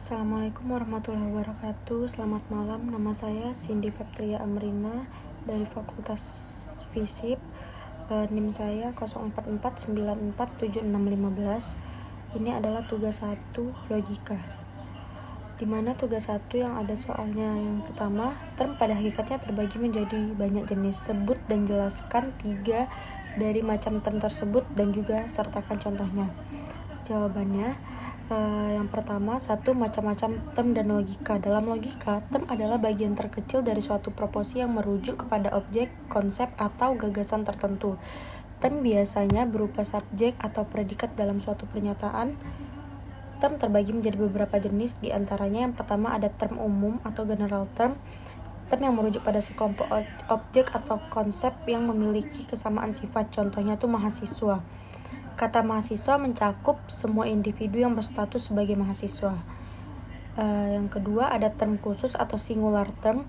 Assalamualaikum warahmatullahi wabarakatuh. Selamat malam, nama saya Cindy Febtria Amrina dari Fakultas Fisip. NIM saya 0449476615. Ini adalah tugas 1 logika. Dimana tugas 1 yang ada soalnya yang pertama, term pada hakikatnya terbagi menjadi banyak jenis. Sebut dan jelaskan 3 dari macam term tersebut dan juga sertakan contohnya. Jawabannya, yang pertama, 1. Macam-macam term dan logika. Dalam logika, term adalah bagian terkecil dari suatu proposi yang merujuk kepada objek, konsep, atau gagasan tertentu. Term biasanya berupa subjek atau predikat dalam suatu pernyataan. Term terbagi menjadi beberapa jenis, di antaranya yang pertama ada term umum atau general term. Term yang merujuk pada sekelompok objek atau konsep yang memiliki kesamaan sifat. Contohnya tuh mahasiswa. Kata mahasiswa mencakup semua individu yang berstatus sebagai mahasiswa. Yang kedua ada term khusus atau singular term.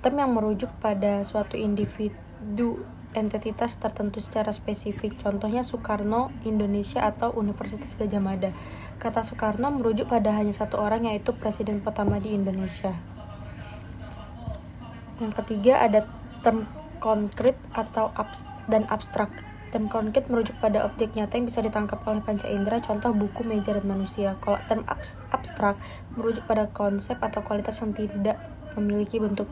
Term yang merujuk pada suatu individu entitas tertentu secara spesifik. Contohnya Soekarno, Indonesia, atau Universitas Gadjah Mada. Kata Soekarno merujuk pada hanya satu orang, yaitu presiden pertama di Indonesia. Yang ketiga ada term konkret atau abstrak. Term konkret merujuk pada objek nyata yang bisa ditangkap oleh panca indera, contoh buku, meja, dan manusia. Kalau term abstrak merujuk pada konsep atau kualitas yang tidak memiliki bentuk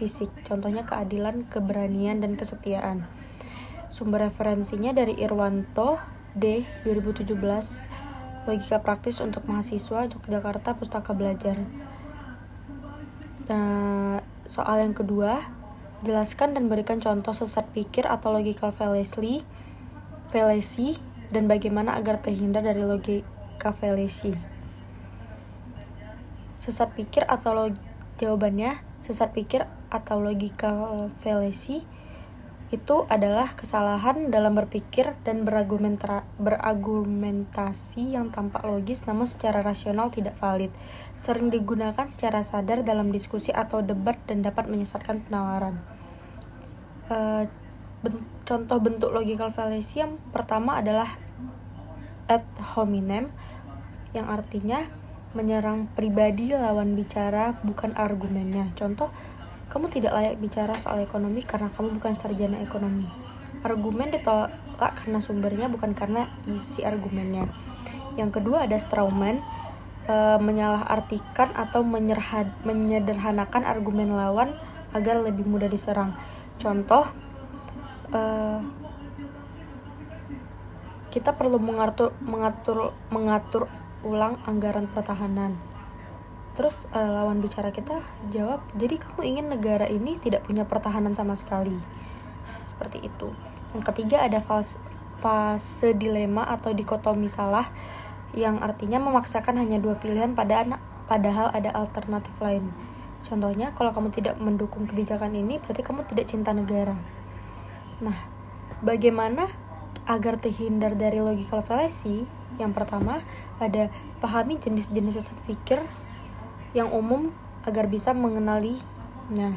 fisik, contohnya keadilan, keberanian, dan kesetiaan. Sumber referensinya dari Irwanto, D. 2017, Logika Praktis untuk Mahasiswa, Yogyakarta, Pustaka Belajar. Soal yang kedua, jelaskan dan berikan contoh sesat pikir atau logical fallacy dan bagaimana agar terhindar dari logika fallacy. Jawabannya, sesat pikir atau logical fallacy itu adalah kesalahan dalam berpikir dan berargumentasi yang tampak logis namun secara rasional tidak valid. Sering digunakan secara sadar dalam diskusi atau debat dan dapat menyesatkan penawaran. Contoh bentuk logical fallacy yang pertama adalah ad hominem, yang artinya menyerang pribadi lawan bicara bukan argumennya. Contoh, kamu tidak layak bicara soal ekonomi karena kamu bukan sarjana ekonomi. Argumen ditolak karena sumbernya bukan karena isi argumennya. Yang kedua ada strawman, menyalahartikan atau menyederhanakan argumen lawan agar lebih mudah diserang. Contoh, kita perlu mengatur ulang anggaran pertahanan. Terus lawan bicara kita jawab, jadi kamu ingin negara ini tidak punya pertahanan sama sekali. Seperti itu. Yang ketiga ada fase dilema atau dikotomi salah, yang artinya memaksakan hanya dua pilihan padahal ada alternatif lain. Contohnya, kalau kamu tidak mendukung kebijakan ini, berarti kamu tidak cinta negara. Nah, bagaimana agar terhindar dari logical fallacy? Yang pertama, ada pahami jenis-jenis sesat pikir yang umum agar bisa mengenalinya.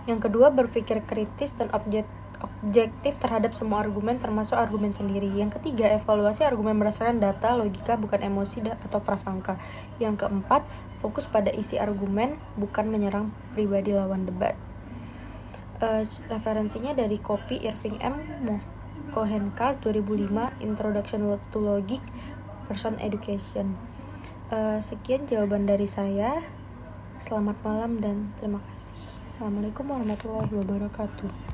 Yang kedua, berpikir kritis dan objektif terhadap semua argumen, termasuk argumen sendiri. Yang ketiga, evaluasi argumen berdasarkan data, logika, bukan emosi atau prasangka. Yang keempat, fokus pada isi argumen, bukan menyerang pribadi lawan debat. Referensinya dari Copy Irving M. Cohen-Card 2005, Introduction to Logic, Person Education. Sekian jawaban dari saya. Selamat malam dan terima kasih. Assalamualaikum warahmatullahi wabarakatuh.